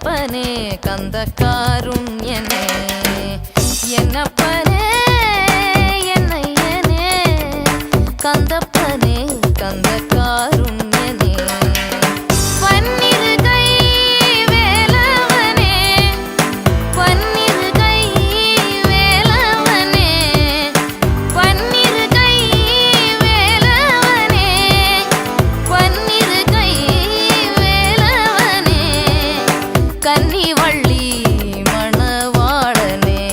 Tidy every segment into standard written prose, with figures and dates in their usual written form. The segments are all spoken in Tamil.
கந்தப்பனே கந்த காருண்யனே என்னப்பனே என்னையனே கந்தப்பனே கந்த காருண்யனே பன்னிரு கை வேலவனே பன்னிரு கை வேலவனே பன்னிரு கை வேலவனே பன்னிரு கை வேலவனே கன்னிவள்ளி மணவாளனே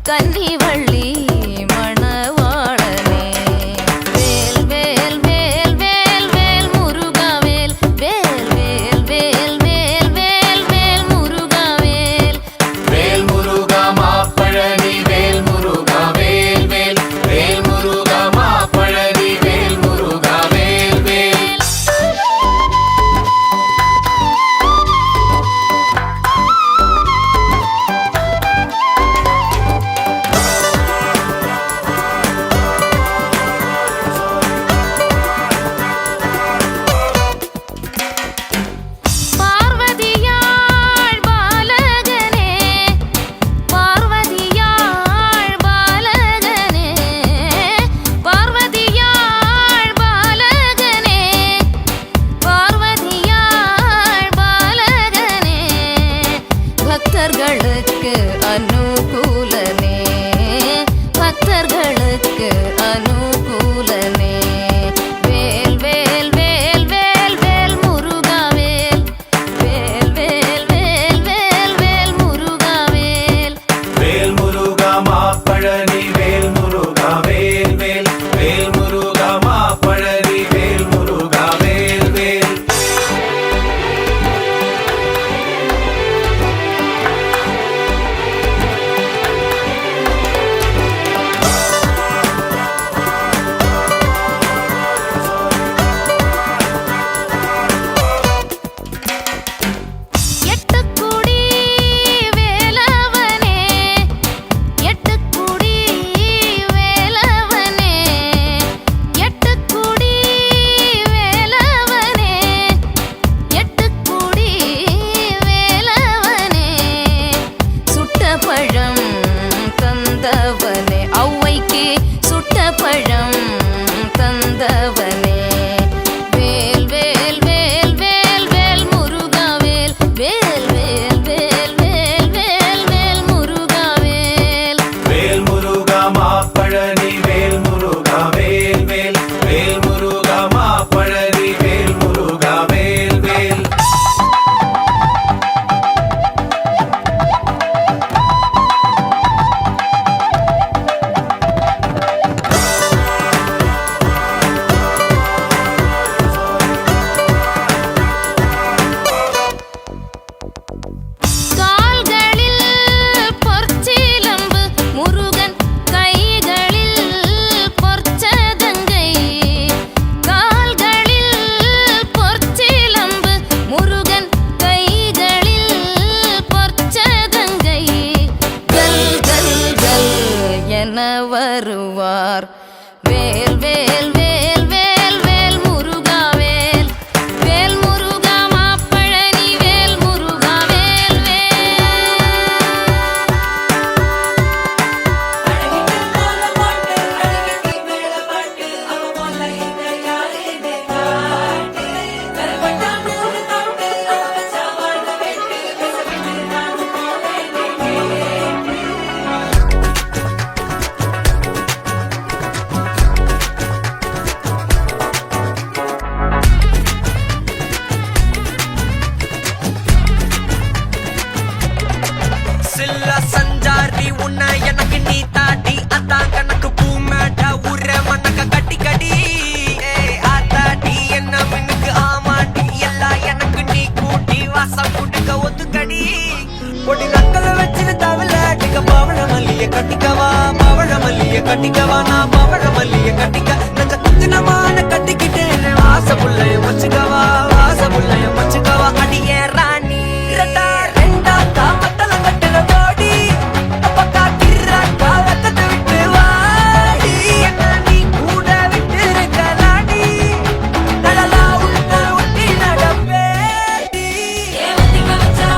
கன்னிவள்ளி மணவாளனே வேல் வேல் வேல் வேல் வேல் முருகா வேல் வேல் வேல் வேல் வேல் வேல் வேல் முருகா வேல் வேல் முருகா மாப்பழனி வேல் முருகா வேல் வேல் வேல் முருகா மாப்பழனி வேல் முருகா வேல் வேல் பார்வதியாள் பாலகனே பார்வதியாள் பாலகனே பார்வதியாள் பாலகனே பார்வதியாள் பாலகனே பக்தர்களுக்கு அனுகூலனே பக்தர்களுக்கு அனுகூலனே வேல் வேல் வேல் வேல் வேல் முருகா வேல் வேல் வேல் வேல் வேல் வேல் முருகா வேல் வேல் முருகா மாப்பழனி வேல் முருகா வேல் வேல் வேல் முருகா மாப்பழனி வேல் முருகா வேல் வேல் எட்டுக்குடி வேலவனே எட்டுக்குடி வேலவனே எட்டுக்குடி வேலவனே எட்டுக்குடி வேலவனே சுட்ட பழம் தந்தவனே ஔவைக்கு சுட்ட பழம் தந்தவனே வேல் வேல் வேல் வேல் வேல் முருகா வேல் வேல் வேல் வேல் வேல் வேல் வேல் முருகா வேல் வேல் முருகா மாப்பழனி வேல் முருகா வேல் வேல் வேல் முருகா மாப்பழனி வேல் முருகா வேல் வேல் கால்களில் பொற்சிலம்பு முருகன் கைகளில் பொற்சதங்கை கால்களில் பொற்சிலம்பு முருகன் கைகளில் பொற்சதங்கை கல் கல் கல் என வருவார் வேல் வேல் வேல் வேல் வேல் முருகா வேல் வேல் முருகா மாப்பழனி வேல் முருகா வேல் வேல் சில்ல சஞ்சாரி உன்னை எனக்கு நீ தாட்டி அதான் கணக்கு பூமேட்ட உர மணக்க கட்டி கடி ஆத்தாடி என்ன மினுக்கு ஆமாட்டி எல்லாம் எனக்கு நீ கூட்டி வாசம் குடுக்க ஒத்துக்கடி பொடி நக்கல வச்சு தவள அடிக்க பவழ மல்லிய கட்டிக்கவா பவழ மல்லிய கட்டிக்கவா நான் பவழ மல்லிய கட்டிக்க நஞ்ச குத்தினமான கட்டிக்கிட்டேன் வாச புள்ளைய வச்சுக்கவா வாச புள்ளைய வச்சுக்கவா அடியே ராணி இரட்டா ரெண்டா தாமத்தல கட்டுற போடி அப்பக்கா கிர்ரா காலத்தை விட்டு வாடி என்ன நீ கூட விட்டு இருக்கலாடி நலலா உள்ள ஒட்டி நடப்பேடி ஏவத்திக்க வச்சா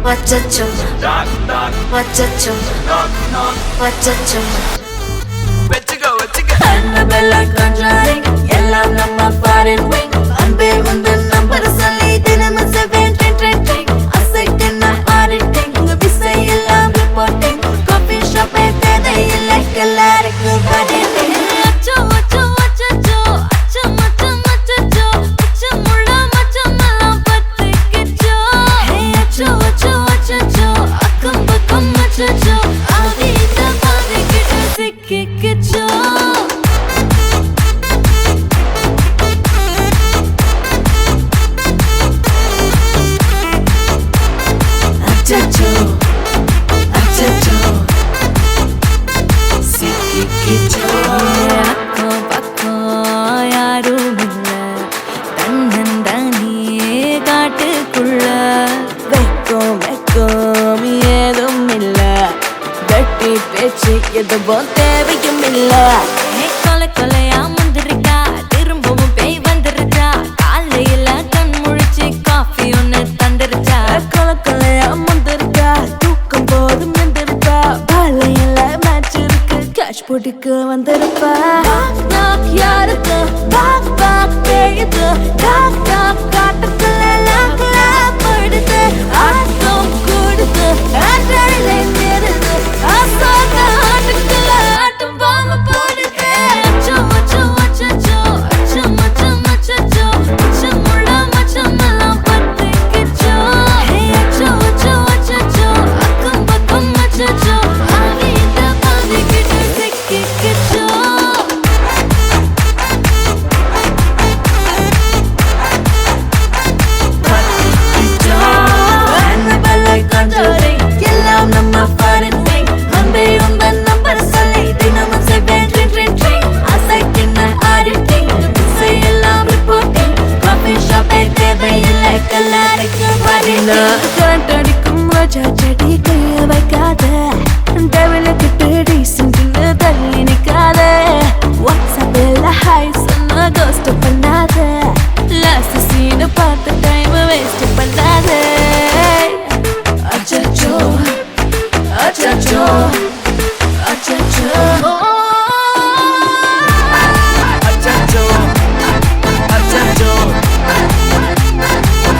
வச்சச்சோ knock, knock, வச்சச்சோ knock, knock. வச்சச்சோ வச்சுக்கோ வச்சுக்கோ Annabella conjuring எல்லாம் நம்ம foreign wing அன்பே உந்தன் நம்பர் சொல்லி தினமும் 7 அசைக்கின ஆடிட்டிங் உங்க விசை எல்லாம் ரிப்போர்ட்டிங் காஃபி ஷாப்பே தேவையில்லை எல்லாருக்கும் படிட்டிங் அச்சோ அச்சோ அச்சோ அச்சம் அச்சம் அச்சோ அச்சமுள்ள மச்சமெல்லாம் பத்திக்கிச்சோ ஹே அச்சோ அச்சோ அச்சோ அக்கம் பக்கம் அச்சோ ஆதி இந்த பாதிக்கிட்ட சிக்கிக்கிச்சோ அச்சச்சோ அச்சச்சோ சிக்கிக்கிச்சோ அக்கம் பக்கம் யாரும் இல்ல தன்னந்தானியே காட்டுக்குள்ள வெக்கம் வெக்கம் ஏதும் இல்ல வெட்டி பேச்சு எதுவும் தேவையும் இல்ல கொலை கொலையா முந்திருக்கா திரும்பவும் பேய் வந்துருச்சா காலையில கண் முழிச்சு காஃபி ஒன்னு தந்துருச்சா கொலை கொலையா முந்திருக்கா தூக்கம் போதும் எந்திருக்கா பாலையில மேட்ச் இருக்கு கேஷ் போட்டுக்கு வந்திருப்பா யாருக்கு பாக் பாக் பேயுது டாக் டாக் காட்டுக்குள்ள லாக்ல படுது ஆட்டம் கூடுது ஆட்டடிலே நேருது ஆசாக ஆட்டுக்குள்ள ஆட்டம் பாம போடுது அச்சோ அச்சோ அச்சோ அச்சம் அச்சம் அச்சோ அச்சமுள்ள மச்சமெல்லாம் பத்திக்கிச்சோ ஹே அச்சோ அச்சோ அச்சோ அக்கம் பக்கம் அச்சோ ஆவி இந்த பாதிக்கிட்டு சிக்கிக்கிச்சோ Annabella conjuring எல்லாம் நம்ம foreign wing அன்பே உந்தன் நம்பர் சொல்லி தினமும் 7 அசைக்கின ஆடிட்டிங் விசை எல்லாம் ரிப்போர்ட்டிங் காஃபி ஷாப்பே தேவையில்லை எல்லாருக்கும் படிட்டிங் கரண்ட் அடிக்கும் ரோஜா செடி கைய வைக்காத டெவலுக்கிட்டு டீசென்ட்னு தள்ளி நிக்காத வாட்ஸ்அப்பில் ஹாய் சொன்ன கோஸ்ட் பண்ணாத லாஸ்ட் சீனை பார்த்து டைம் வேஸ்ட் பண்ணாத அச்சச்சோ அச்சச்சோ அச்சச்சோ அச்சச்சோ அச்சச்சோ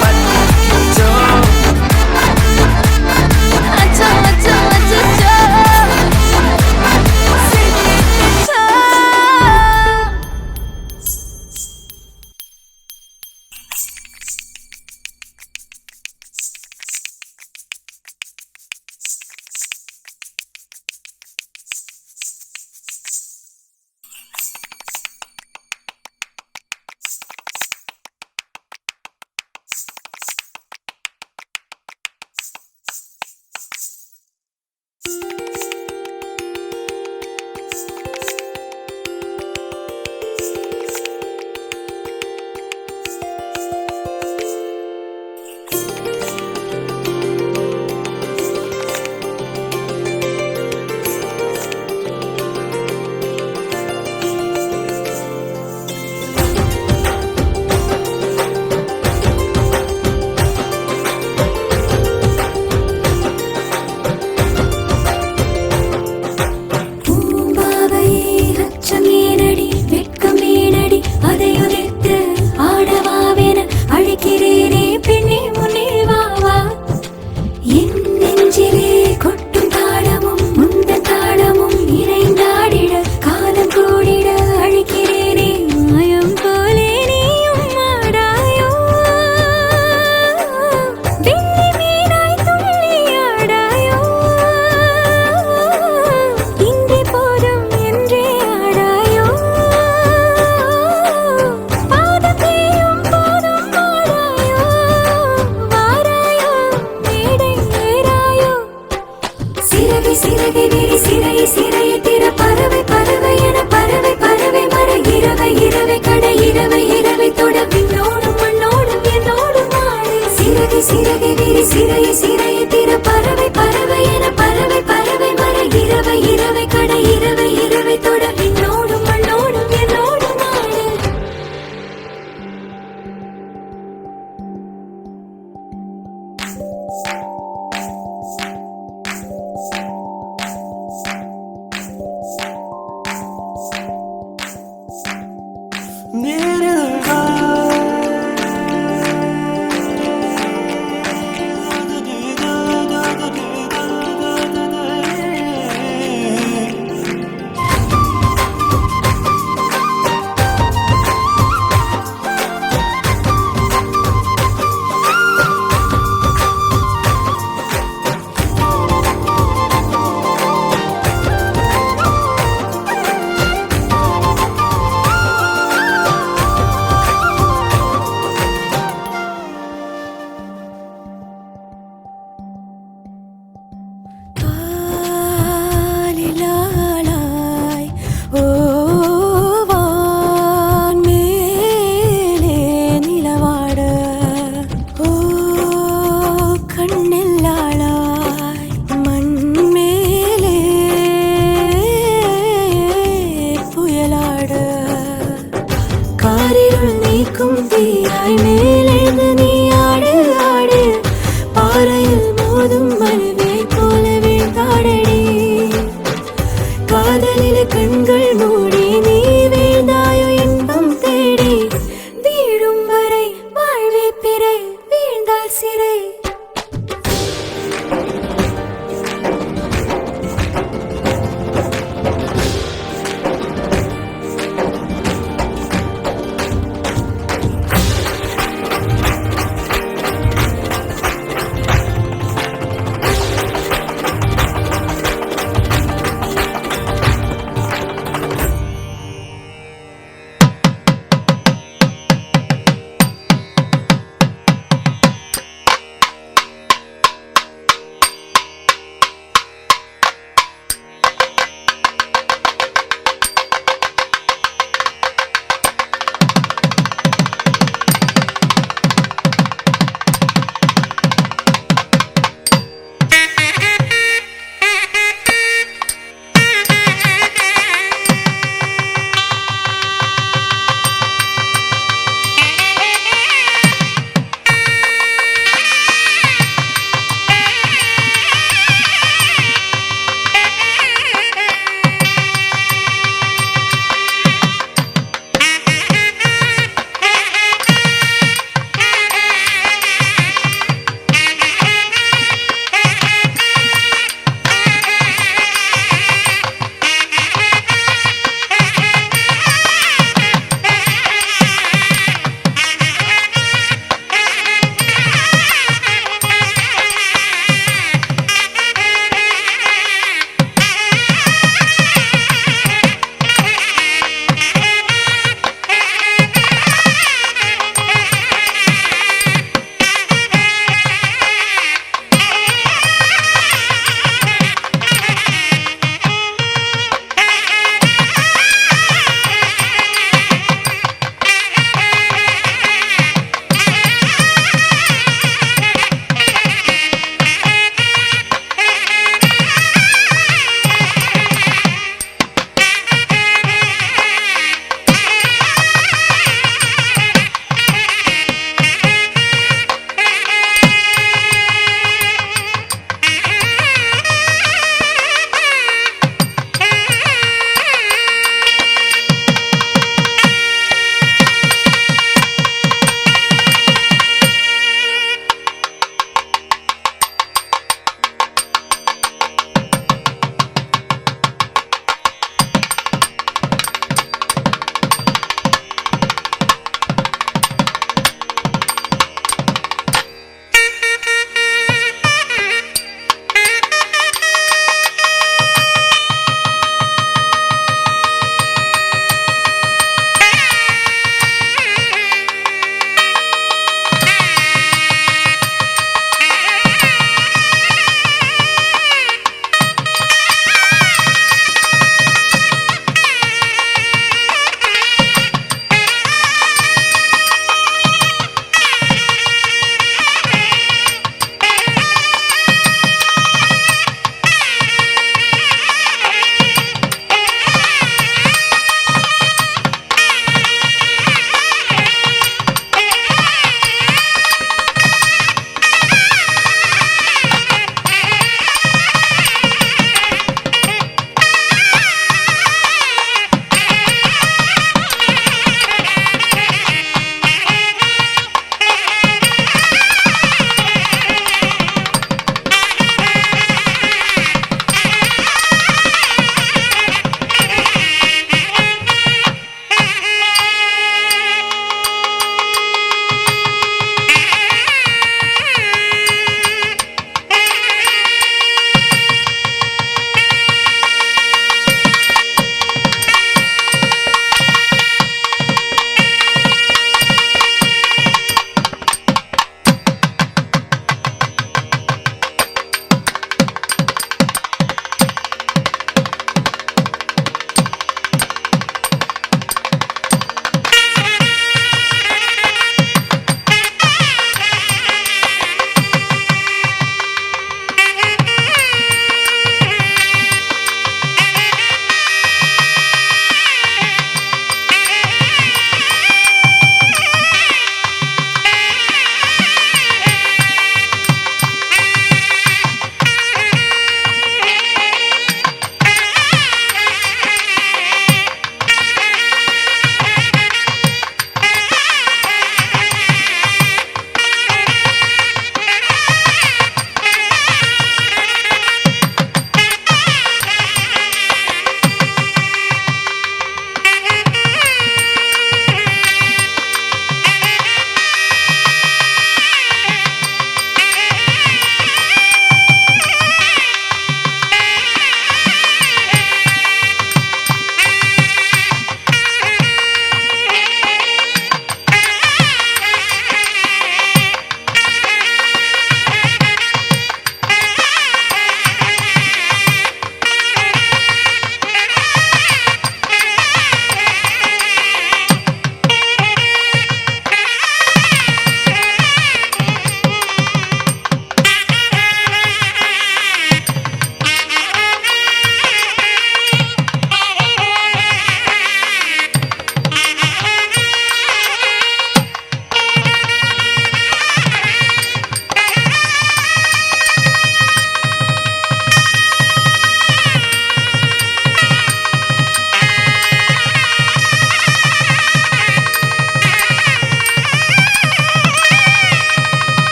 பத்திக்கிச்சோ அச்சோ அச்சோ அச்சச்சோ சிக்கிக்கிச்சோ சிறகை விரி சிறையை சிறையை திற பறவை பறவை என பறவை பறவை மர இரவை இரவை கடை இரவை இரவை தொட விண்ணோடும் மண்ணோடும் என்னோடும் நாடு கண்ணில்லாளாய் மண்மேலே புயலாட காரிருள் நீக்கும் தீயாய் மேலெழுந்து நீ ஆடு ஆடு பாறையில் மோதும் மனுவை போல வீழ்ந்தாடடி காதலில கண்கள் மூடி நீ வீழ்ந்தாயோ இன்பம் தேடி வீழும் வரை வாழ்வே பிறை வீழ்ந்தால் சிறை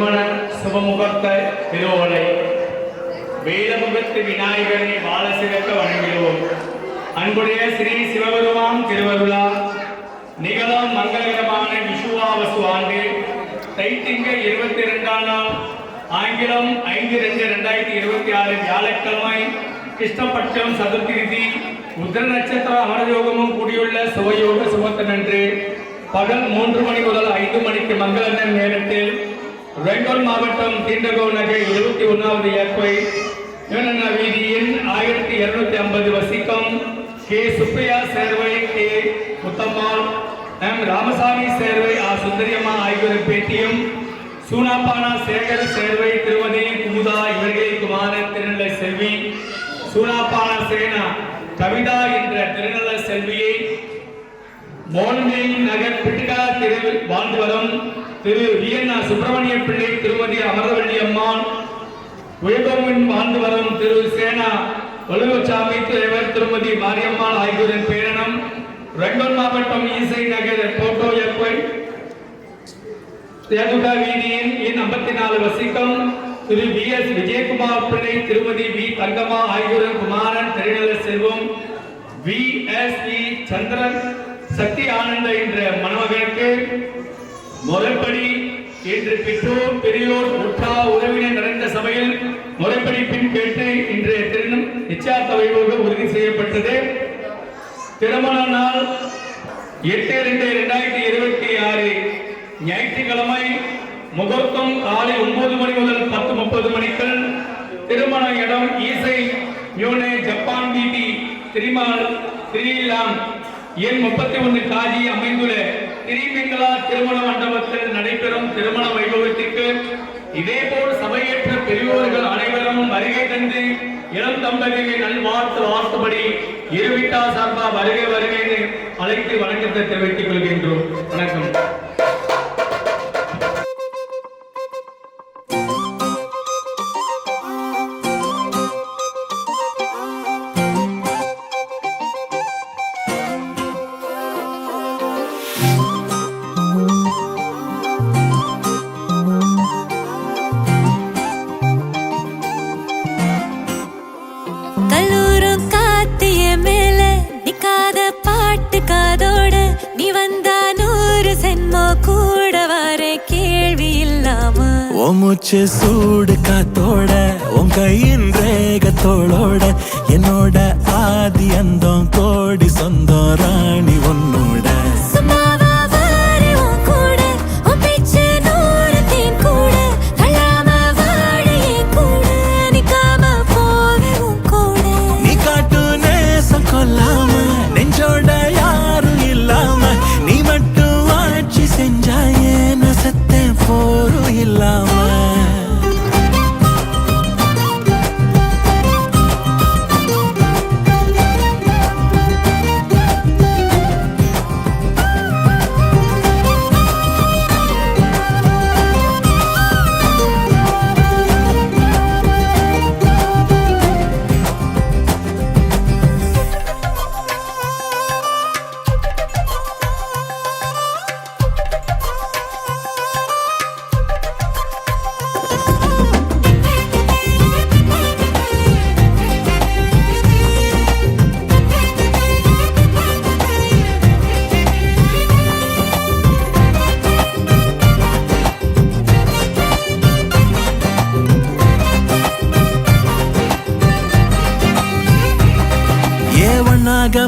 திருமண சுபமுகூர்த்த திருவோலை வேதமுகத்து விநாயகரை வாழ சிறக்க வணங்குகிறோம். அன்புடைய ஸ்ரீ சிவபெருமான் திருவருளா நிகழும் மங்களகரமான விஷுவாவசு ஆண்டு தைத்திங்க 22ஆம் நாள் ஆங்கிலம் 5/2/2026 வியாழக்கிழமை கிருஷ்ணபட்சம் சதுர்த்தி உத்திர நட்சத்திர அமரயோகமும் கூடியுள்ள சுபயோக சுபத்தன்று பகல் 3 மணி முதல் 5 மணிக்கு மங்கள நேரத்தில் ரெங்கோல் மாவட்டம் தீண்டகோ நகர் 21வது ஏற்பை வீதியின் 1250 வசிக்கும் K Subbaiah Servai, K Muthammal, M Ramasamy Servai, A Sundariyamma ஆகியோர் பேட்டியும் சூனாப்பானா சேகர் சேர்வை, திருமதி குமுதா இவர்களின் குமாரன் திருநெல்லை செல்வி, சூனாப்பானா சேனா கவிதா என்ற திருநெல்லை செல்வியை மோன்மே நகர் பிட்டிகா தெருவில் வாழ்ந்து வரும் திரு வியன்னா சுப்பிரமணிய பிள்ளை, திருமதி அமரவள்ளி அம்மாள், உயர்கோவின் வாழ்ந்து வரும் திரு சேனா வலுவசாமி தேவர், திருமதி மாரியம்மாள் ஆகியோரின் பேரணம் ரெங்கோல் மாவட்டம் ஈசை நகர் போட்டோ எப்பை தேதுகா வீதியின் 54 வசிக்கும் திரு வி எஸ் விஜயகுமார் பிள்ளை, திருமதி வி தங்கம்மா ஆகியோரின் குமாரன் திருநெல்லை செல்வம், வி எஸ் வி சந்திரன் சக்தி ஆனந்த என்ற மணமகனுக்கு முறைப்படி இன்று பெற்றோர் பெரியோர் உற்றார் உறவினர் நிறைந்த சபையில் முறைப்படி பின் கேட்டு இன்றைய திருமணம் நிச்சயார்த்த வைபோகம் உறுதி செய்யப்பட்டது. திருமண நாள் 8/2/2026 ஞாயிற்றுக்கிழமை முகூர்த்தம் காலை 9 மணி முதல் 10:30 மணிக்குள். திருமண இடம் ஈசை மியூனே ஜப்பான் வீதி திரிமால் திரிலாம் எண் 31 காஜி அமைந்துள்ள திரிமிங்களா திருமண மண்டபத்தில் நடைபெறும் திருமண வைபவத்திற்கு இதேபோல் சபையேற்ற பெரியோர்கள் அனைவரும் வருகை தந்து இளம் தம்பதியை வாழ்த்துபடி இருவிட்டா சார்பா வருகை வருகை அழைத்து வணக்கத்தை தெரிவித்துக் கொள்கின்றோம். வணக்கம். கல்லூரும் காத்திய மேல நிக்காத பாட்டு காதோட நீ வந்தா 100 சென்மோ கூட வர கேள்வி இல்லாம மூச்சு சூடு காத்தோட உன் கையின் ரேகத்தோளோட என்னோட ஆதி அந்தம் கோடி சொந்தம் ராணி உன்னோட சும்மாவா வாரி உன் கூட உன் பேச்சு 100 தேன் கூட கல்லாம வாழே கூட நிக்காம போவே உன் கூட நீ காட்டு நேசம் கொல்லாம நெஞ்சோட யாரும் இல்லாம நீ மட்டும் ஆட்சி செஞ்சாயே நான் சத்தேன் போரும் இல்லாம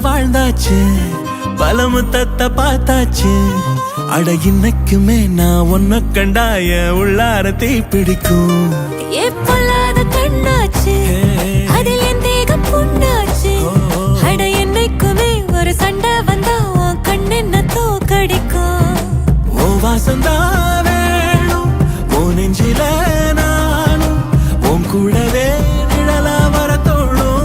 வாழ்ந்தாச்சு பல முத்தத்தை பார்த்தாச்சு அட இன்னைக்குமே நான் உன்ன கண்டாய உள்ளார தீ பிடிக்கும் எப்பொல்லாத கண்ணாச்சு அதில் என் தேகம் புண்ணாச்சு அட என்னைக்குமே ஒரு சண்டை வந்தா உன் கண்ணென்ன தோக்கடிக்கும் ஓ வாசந்தா வேணும் ஓ நெஞ்சில நானும் உன் கூடவே நிழலா வர தோணும்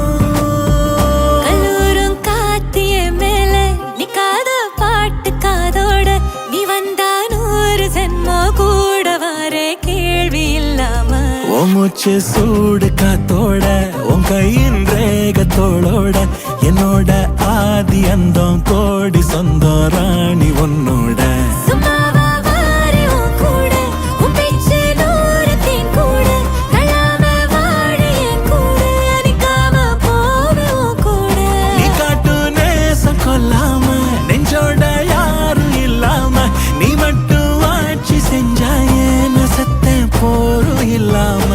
கல்லூரும் காத்திய மேல நிக்காத பாட்டு காதோட நீ வந்தா 100 சென்மோ கூட வர கேள்வி இல்லாம ஓ மூச்சு சூடு காத்தோட உன் கையின் ரேகத்தோளோட என்னோட ஆதி அந்தம் கோடி சொந்தம் ராணி உன்னோட சும்மாவா வாரி உன் கூட உன் பேச்சு 100 போரும் இல்லாம.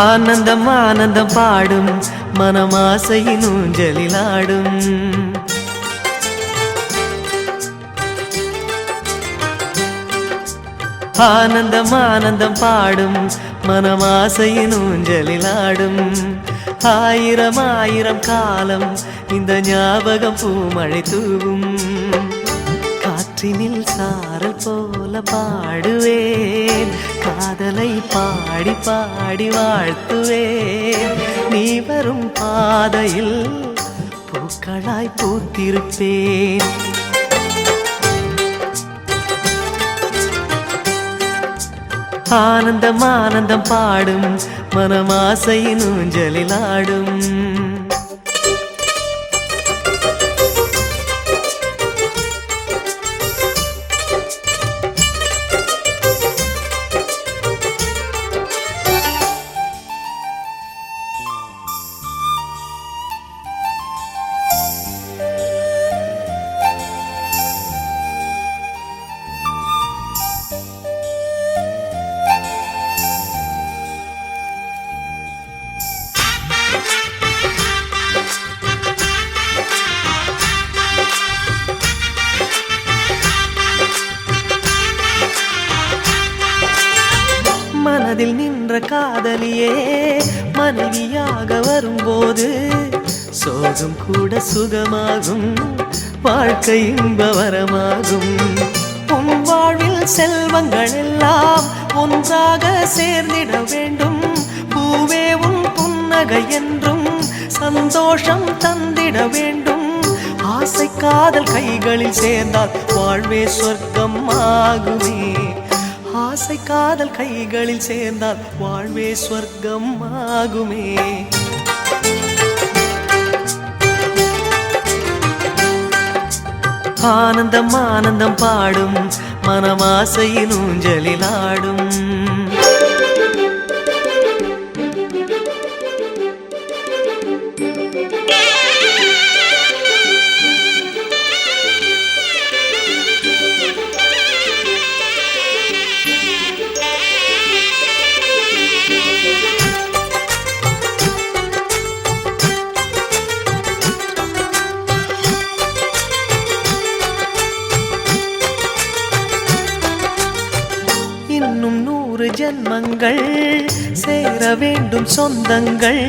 ஆனந்தம் ஆனந்தம் பாடும் மனமாசையின் ஊஞ்சலிலாடும். ஆனந்தம் ஆனந்தம் பாடும் மனமாசையின் ஊஞ்சலிலாடும். ஆயிரம் ஆயிரம் காலம் இந்த ஞாபகம் பூமழை தூவும். காற்றினில் சாரல் போல பாடுவேன், காதலை பாடி பாடி வாழ்த்துவேன். நீ வரும் பாதையில் பூக்களாய் பூத்திருப்பேன். ஆனந்தம் ஆனந்தம் பாடும் மனமாசையின் ஊஞ்சலிலாடும். மனதில் நின்ற காதலியே மனைவியாக வரும்போது சோகம் கூட சுகமாகும், வாழ்க்கை இன்பவரமாகும். உன் வாழ்வில் செல்வங்கள் எல்லாம் ஒன்றாக சேர்ந்திட வேண்டும். பூவே உன் புன்னகை என்றும் சந்தோஷம் தந்திட வேண்டும். ஆசை காதல் கைகளில் சேர்ந்தால் வாழ்வே சொர்க்கம் ஆகுமே. ஆசை காதல் கைகளில் சேர்ந்தால் வாழ்வே சொர்க்கம் ஆகுமே. ஆனந்தம் ஆனந்தம் பாடும் மனமாசையின் ஊஞ்சலிலாடும். இன்னும் 100 ஜென்மங்கள் சேர வேண்டும் சொந்தங்கள்.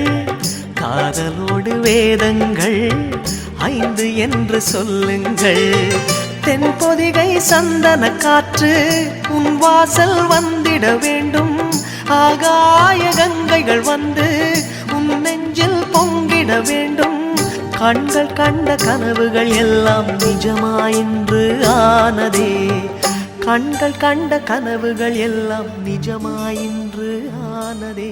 காதலோடு வேதங்கள் 5 என்று சொல்லுங்கள். தென்பொதிகை சந்தன காற்று உன் வாசல் வந்திட வேண்டும். ஆகாய கங்கைகள் வந்து உன் நெஞ்சில் பொங்கிட வேண்டும். கண்கள் கண்ட கனவுகள் எல்லாம் நிஜமாயின்று ஆனதே. கண்கள் கண்ட கனவுகள் எல்லாம் நிஜமாயின்று ஆனதே.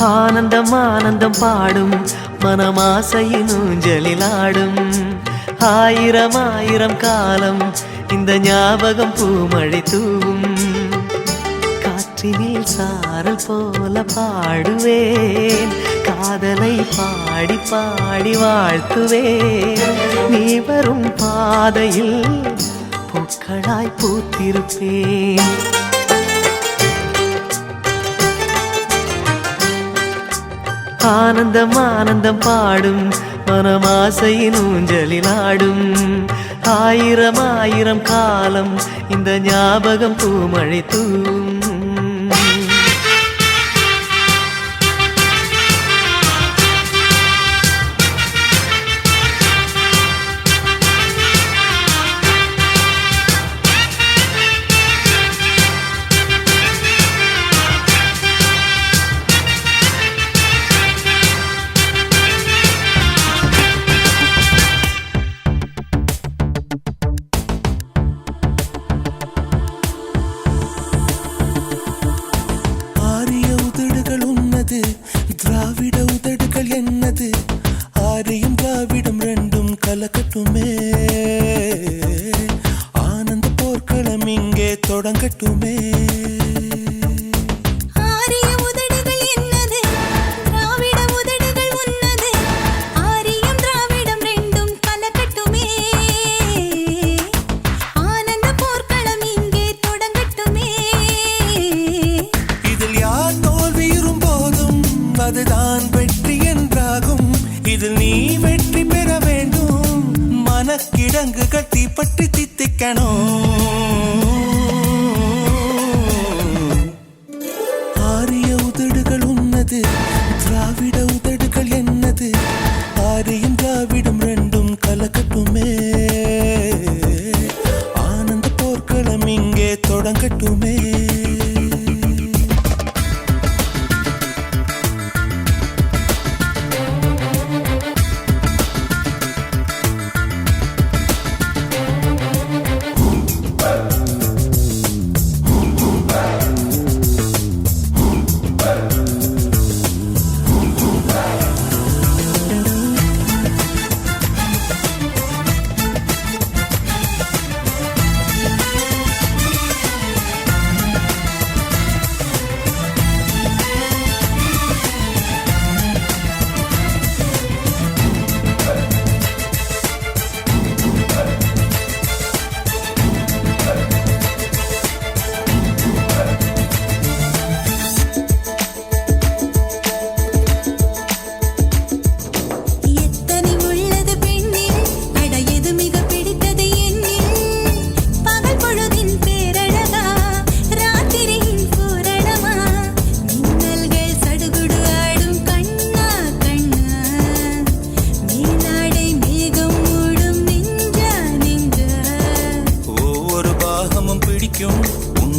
ஆனந்தம் ஆனந்தம் பாடும் மனமாசையின் ஊஞ்சலிலாடும். ஆயிரம் ஆயிரம் காலம் இந்த ஞாபகம் பூமழை தூவும். காற்றினில் சாரல் போல பாடுவேன், காதலை பாடி பாடி வாழ்த்துவேன். நீ வரும் பாதையில் பூக்களாய் பூத்திருப்பேன். ஆனந்தம் ஆனந்தம் பாடும் மனமாசையின் ஊஞ்சலிலாடும். ஆயிரம் ஆயிரம் காலம் இந்த ஞாபகம் பூமழை தூவும். கலக்கட்டுமே ஆனந்த போர்க்களம் இங்கே தொடங்கட்டுமே ஆரிய உதடுகள் என்னது திராவிட உதடுகள் உன்னது ஆரியம் திராவிடம் ரெண்டும் கலக்கட்டுமே ஆனந்த போர்க்களம் இங்கே தொடங்கட்டுமே இதில் யார் தோல்வியுறும் போதும் அதுதான் வெற்றி என்றாகும் இதில் நீ வெற்றி பெற வேண்டும் மனக்கிடங்கு கட்டி பற்றி தித்திக்கணும் ஆரிய உதடுகள் உன்னது திராவிட உதடுகள் என்னது ஆரியம் திராவிடம் ரெண்டும் கலக்கட்டுமே ஆனந்த போர்க்களம் இங்கே தொடங்கட்டுமே எத்தனை உள்ளது பெண்ணில் அட எது மிக பிடித்தது என்னில் பகல் பொழுதின் பேரழகா ராத்திரியின் பூரணமா மின்னல்கள் சடுகுடு ஆடும் கண்ணா கண்ணா மேலாடை மேகம் மூடும் நெஞ்சா நெஞ்சா ஒவ்வொரு பாகமும் பிடிக்கும்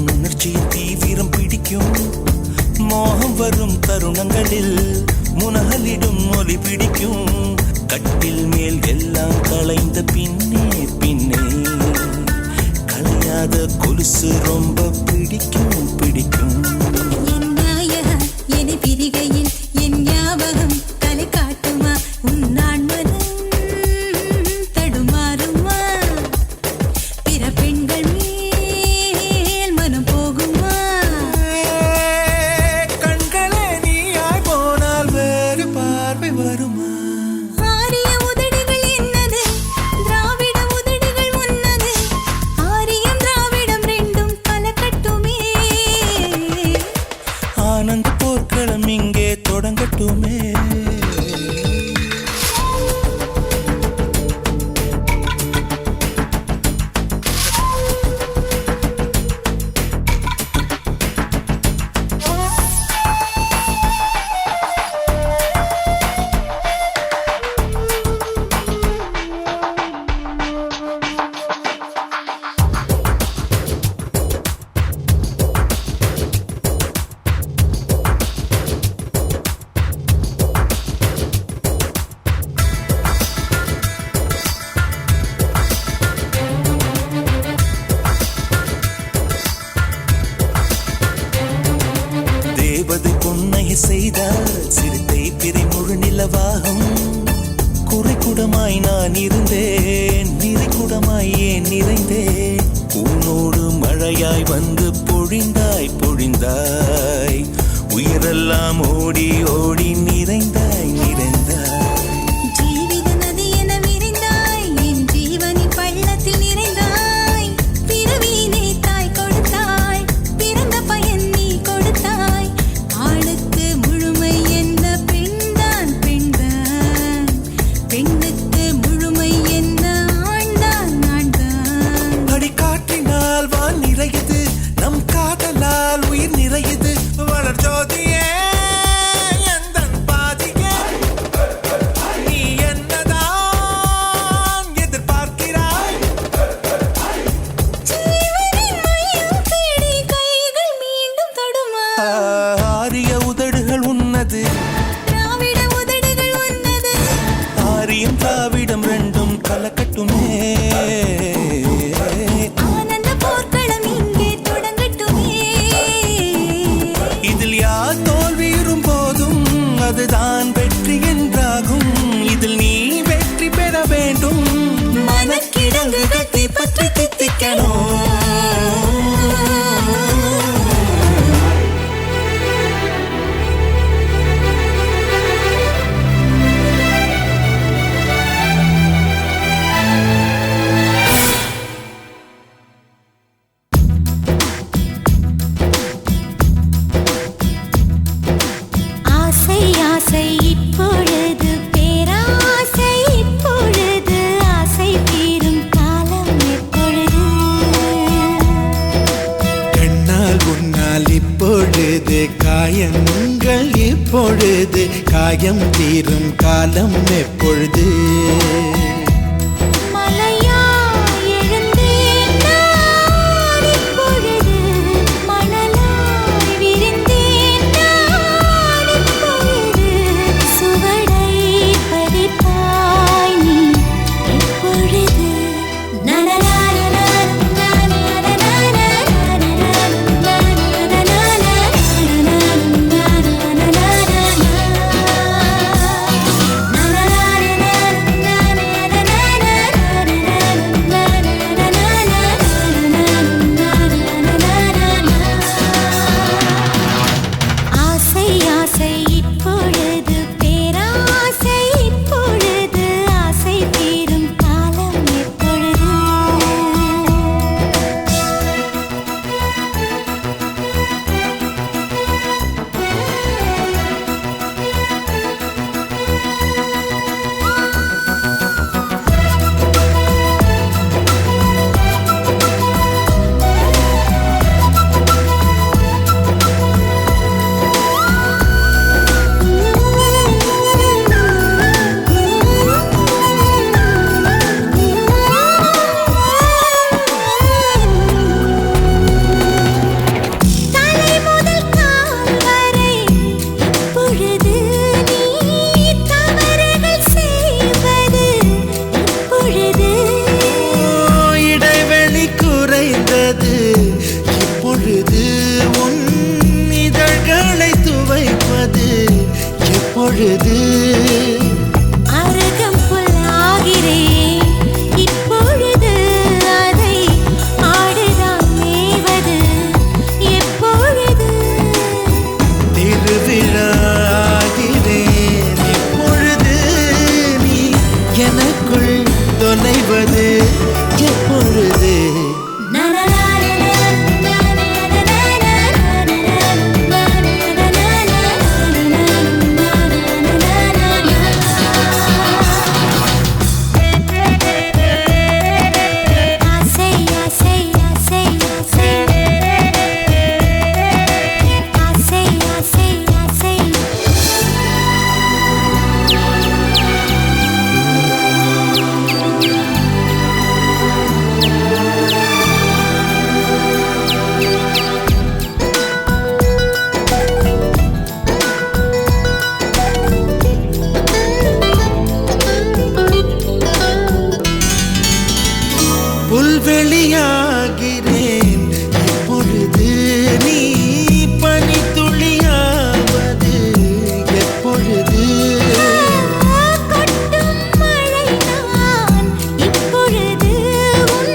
உணர்ச்சியின் தீவிரம் பிடிக்கும் மோகம் வரும் தருணங்களில் முனகலிடும் ஒலி பிடிக்கும் கட்டில் மேல் எல்லாம் களைந்த பின்னே பின்னே களையாத கொலுசு ரொம்ப பிடிக்கும் பிடிக்கும் என் நாயகா என்னை பிரிகையில் என் ஞாபகம் தலை காட்டுமா உன் நான்மனம் தடுமாறுமா பிற பெண்கள் மேல் மனம் போகுமா கண்களே நீயாய் போனால் வேறு பார்வை வருமா ஆரிய உதடுகள் என்னது திராவிட உதடுகள் உன்னது ஆரியம் திராவிடம் ரெண்டும் கலக்கட்டுமே ஆனந்த போர்க்களம் இங்கே தொடங்கட்டுமே தேவதை பொன்னைய செய்தார் சிறுத்தை பிறை முழு நிலவாகும் குறைக்குடமாய் நான் இருந்தேன் நிறைக்குடமாய் ஏன் நிறைந்தேன் உன்னோடு மழையாய் வந்து பொழிந்தாய் பொழிந்தாய் உயிரெல்லாம் ஓடி ஓடி நிறைந்தாய் நிறைந்தாய் ஜீவித நதி என விரிந்தாய் என் ஜீவனின் பள்ளத்தில் நிறைந்தாய் பிறவியினை தாய் கொடுத்தாய் பிறந்த பயன் நீ கொடுத்தாய் ஆளுக்கு முழுமை என்ன பெண்தான் பெண்தான் பெண்ணுக்கு முழுமை என்ன ஆண்தான் ஆண்தான் அடிக்காற்றினால் வான் நிறையுது நம் காதலால் உயிர் நிறையுது வளர் ஜோதியே எந்தன் பாதியே நீ என்னதான் எதிர்பார்க்கிறாய் ஜீவனின் மையம் தேடி கைகள் மீண்டும் தொடுமா ஆரிய உதடுகள் உன்னது திராவிட உதடுகள் உன்னது ஆரியம் திராவிடம் ரெண்டும் கலக்கட்டுமே ஆனந்த போர்க்களம் இங்கே தொடங்கட்டுமே இதில் யார் தோல்வியுறும் போதும் அதுதான் வெற்றி என்றாகும் இதில் நீ வெற்றி பெற வேண்டும் ரசிக்கணும். ஆசை ஆசை இப்பொழுது பேராசை இப்பொழுது ஆசை தீரும் காலம் எப்பொழுது கண்ணால் உன்னால் இப்பொழுது காயங்கள் இப்பொழுது காயம் தீரும் காலம் எப்பொழுது மலையா எழுந்தேன் நான் இப்பொழுது மணலாய் விரிந்தேன் நான் இப்பொழுது சுவடை பதிப்பாய் நீ இப்பொழுது ஆசை ஆசை இப்பொழுது பேராசை இப்பொழுது ஆசை தீரும் காலம் எப்பொழுது தலை முதல் கால் வரை இப்பொழுது நீ தவறுகள் செய்வது இப்பொழுது இடைவெளி குறைந்தது இப்பொழுது உன் இதழ்களை துவைப்பது எப்பொழுது அருகம் புல்லாகிறேன் இப்பொழுது அதை ஆடுதான் மேவது எப்பொழுது திருவிழாகிறேன் இப்பொழுது நீ எனக்குள் தொலைவது எப்பொழுது ஆசை ஆசை ஆசை ஆசை ஆசை ஆசை ஆசை புல்வெளியாகிறேன் இப்பொழுது நீ பனித்துளியாவது எப்பொழுது கொட்டும் மழை நான் இப்பொழுது உன்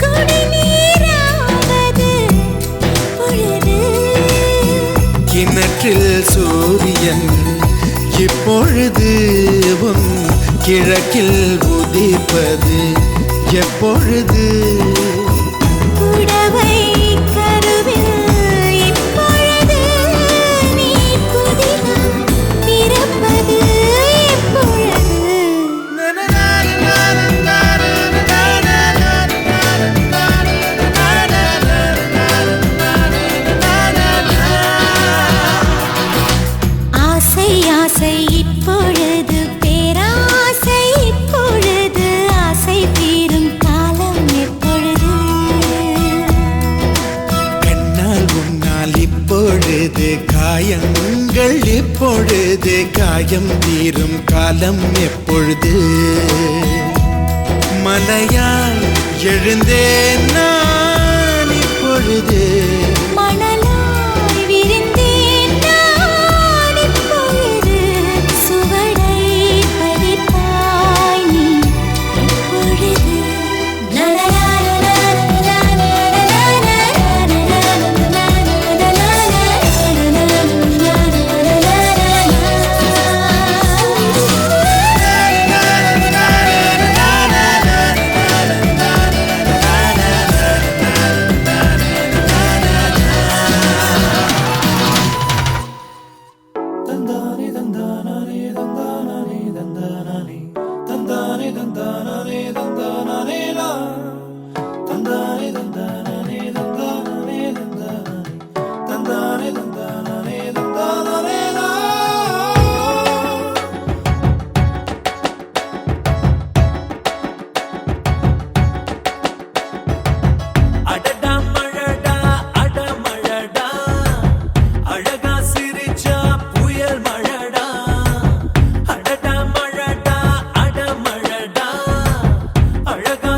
குடிநீராவது இப்பொழுது கிணற்றில் சூரியன் இப்பொழுது உன் கிழக்கில் உதிப்பது எப்பொழுது புடவை கருவில் இப்பொழுது நீ புதிதாய் பிறப்பது எப்பொழுது ஆசை ஆசை இப்பொழுது பேராசை இப்பொழுது ஆசை தீரும் காலம் எப்பொழுது கண்ணால் உன்னால் இப்பொழுது காயங்கள் இப்பொழுது காயம் தீரும் காலம் எப்பொழுது மலையால் எழுந்தேன் நான் இப்பொழுது மணலாய் விரிந்தேன் நான் இப்பொழுது சுவடை பதிப்பாய் நீ இப்பொழுது தந்தானே தந்தானே தந்தானே தந்தானே தந்தானே தந்தானே தந்தானே தந்தானே அடடா மழடா அடமழடா அழகா சிரிச்சா புயல் மழடா அடடா மழடா அடமழடா அழகா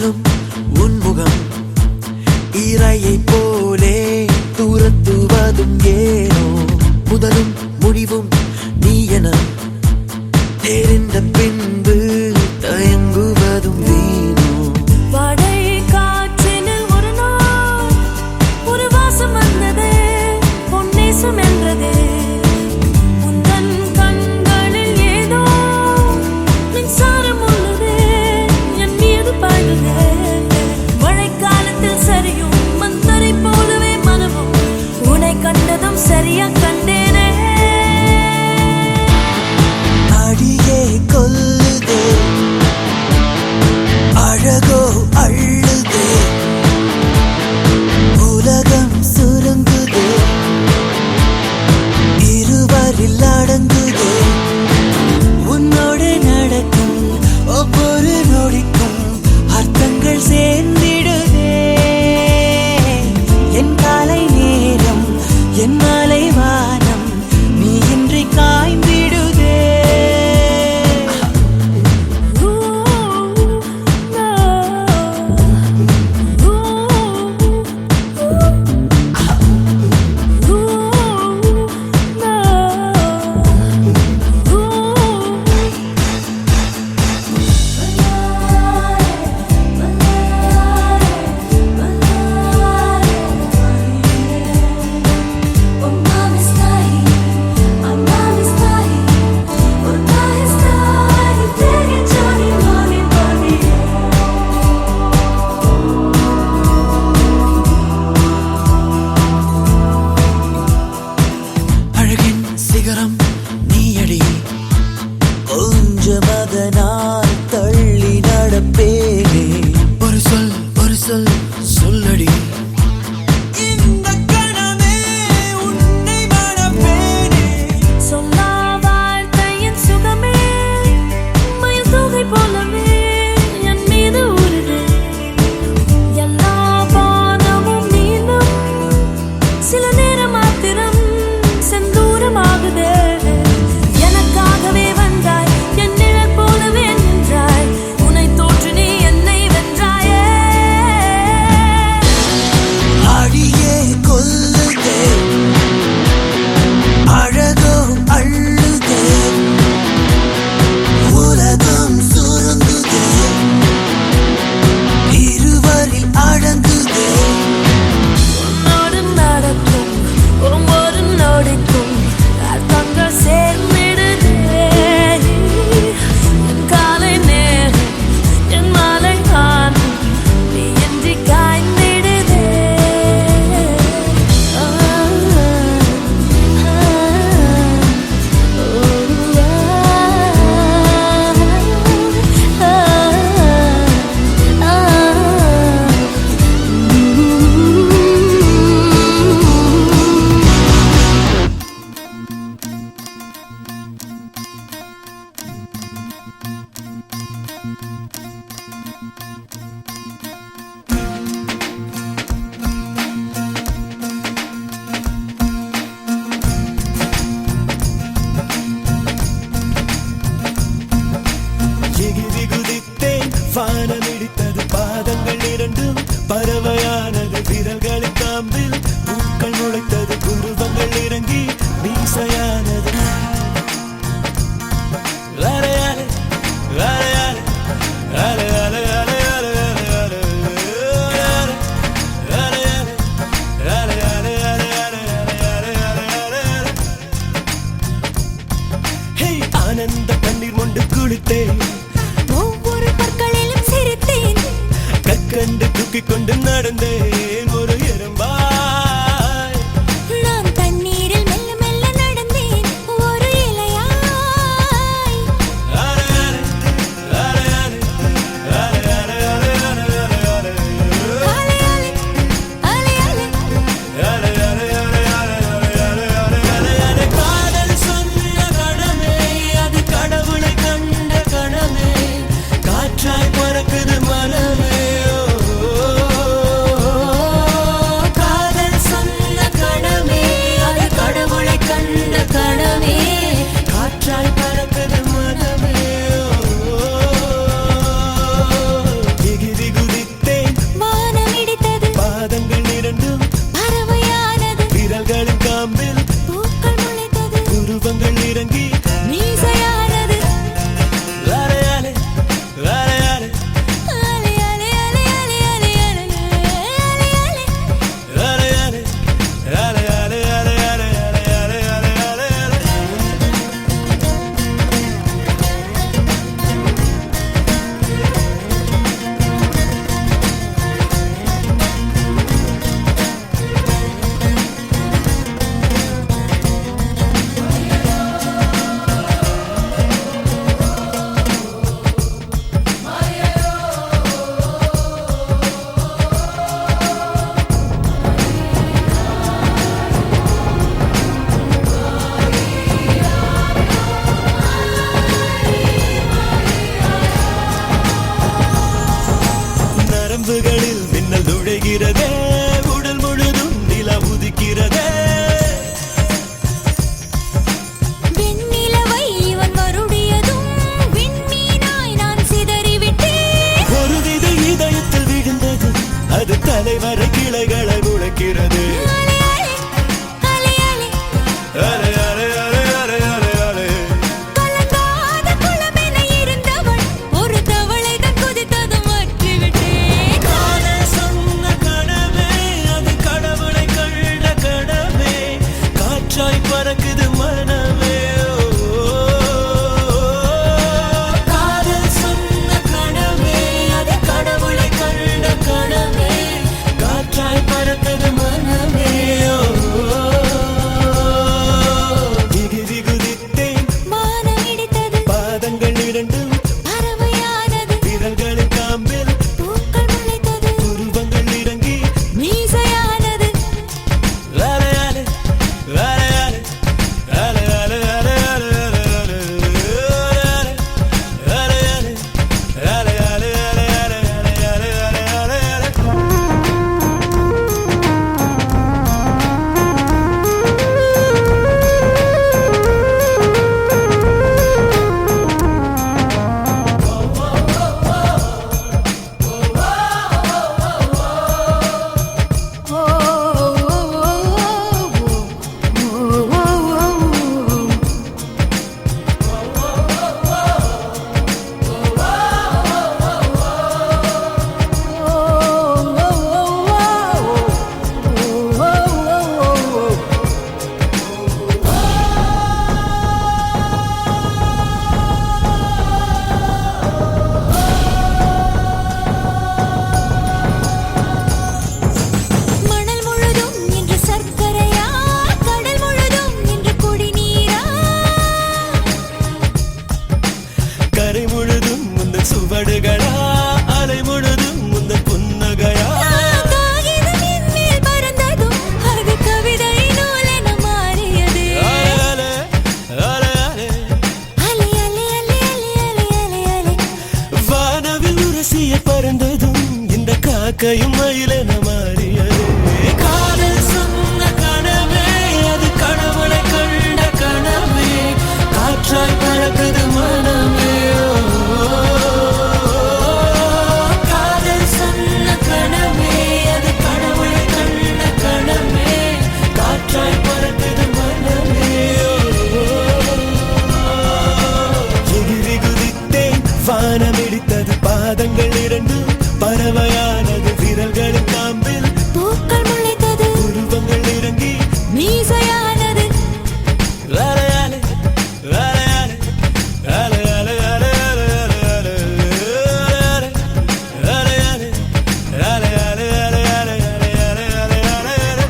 புகழும் உன்முகம் இரையை போலே துரத்துவதும் ஏனோ முதலும் முடிவும் நீ என தெரிந்த பின்பு தயங்குவதும் வீணோ வாடை காற்றினில் ஒரு நாள் ஒரு வாசம் வந்ததே பொன்னேசம் என்றதே உந்தன் கண்களில் ஏதோ மின்சாரம் உள்ளதே என் மீது பாய்ந்ததே மழைக்காலத்தில் சரியும் மந்தரை போலவே மனமும் உன்னை கண்டதும் சரியா கண்டேனே அடியே கொல்லுதே அழகோ அள்ளுதே உலகம் சுருங்குதே இருவரில் அடங்குதே உன்னோடு நடக்கும் ஒவ்வொரு நொடிக்கும் அர்த்தங்கள் சேர்ந்திடுதே என் காலை நேரம் என் மாலை வானம் நீ இன்றி காய்ந்திடுதே அழகின் சிகரம் நீயடி கொஞ்சம் அதனால் தள்ளி நடப்பேனே ஒரு சொல் சொல்லடி இந்த கணமே உன்னை மணப்பேனே சொல்லா வாழ்க்கையின் சுகமே மயில் தொகை போலவே என் மீது ஊறுதே எல்லா வானமும் மீண்டும் சில நேரம் மாத்திரம் செந்தூரமாகுதே எனக்காகவே வந்தாய் என் நிழல் போலவே நின்றாய் உன்னை தோற்று நீ என்னை வென்றாயே அடியே கொல்லுதே அழகோ அள்ளுதே உலகம் சுருங்குதே இருவரில் அடங்குதே உன்னோடு நடக்கும் ஒவ்வொரு நொடிக்கும் அர்த்தங்கள் சேர்ந்திடுதே என் காலை நேரம் என் மாலை வானம் நீ இன்றி காய்ந்திடுதே எகிரி குதித்தேன் வானம் இடித்தது பாதங்கள் இரண்டும் பறவையானது விரல்களின் காம்பில் பூக்கள் முளைத்தது குருவங்கள் இறங்கி மீசையானது அலையாலே, அலையாலே, அலையாலே, அலையாலே, அலையாலே, அலையாலே, அலையாலே, அலையாலே, அலையாலே, அலையாலே. ஹே, ஆனந்த கண்ணீர் மொண்டு குளித்தேன் ஒவ்வொரு பற்களிலும் சிரித்தேன் கற்கண்டு தூக்கிக் கொண்டு நடந்தேன் ஒரு எறும்பாய் நான் தண்ணீரில் மெல்ல மெல்ல நடந்தேன் ஒரு இலையாய் அலையாலே, அலையாலே, அலையாலே, அலையாலே, அலையாலே, அலையாலே அலையாலே அலையாலே. காதல் சொன்ன கணமே அது கடவுளை கண்ட கணமே காற்றாய் பறக்குது மனமே ஓ நரம்புகளில் மின்னல் நுழைகிறதே உடல் முழுதும் நிலா உதிக்கிறதே வெண்ணிலவை இவன் வருடியதும் விண்மீனாய் நான் சிதறிவிட்டேன் ஒரு விதை இதயத்தில் விழுந்தது அது தலைவரை கிளைகளை முளைக்கிறது அலை அலை அலை அலே அலே அலே அலே அலே அலே கலங்காத குளமென இருந்தவள் ஒரு தவளைதான் குதித்ததும் மாற்றிவிட்டேன் காதல் சொன்ன கனவே அது கடவுளை கண்ட கனவே காற்றாய் பறக்குது மனமே காதல் சொன்ன கனவே அது கடவுளை கண்ட கனவே காற்றாய் பறக்குது மனமே திகிரி குதித்தேன் வானம் இடித்தது பாதங்கள் இரண்டும் பறவையானது விரல்களின் காம்பில் பூக்கள் முளைத்தது உருவங்கள் இறங்கி மீசையானது அலே அலே அலே அலே அலே அலே அலே அலே அலே அலே அலே அலே மணல் முழுதும் இன்று சர்க்கரையா கடல் முழுதும் இன்று குடிநீரா கரை முழுதும் முந்த சுவடுகளா அலை முழுதும் முந்த புன்னகையா காகிதம் என்மேல் பறந்ததும் அது கவிதை நூலென மாறியது அலே அலே அலே அலை அலை அலை அலை அலை அலை அலை வானவில் உரசிய பறந்ததும் இந்த காக்கையும் மயிலென மாறியது காதல் சொன்ன கனவே அது கடவுளை கண்ட கனவே காற்றாய் பறக்குது மனமே காதல் சொன்ன கனவே அது கடவுளை கண்ட கனவே காற்றாய் பறக்குது மனமே எகிரி குதித்தேன் வானம் இடித்தது பாதங்கள் இரண்டும் பறவையானது விரல்களின் காம்பில் பூக்கள் முளைத்தது உருவங்கள் இறங்கி மீசையானது அலே அலே அலே அலே அலே அலே அலே அலே அலே அலே அலே அலே அலே அலே அலே அலே அலே அலே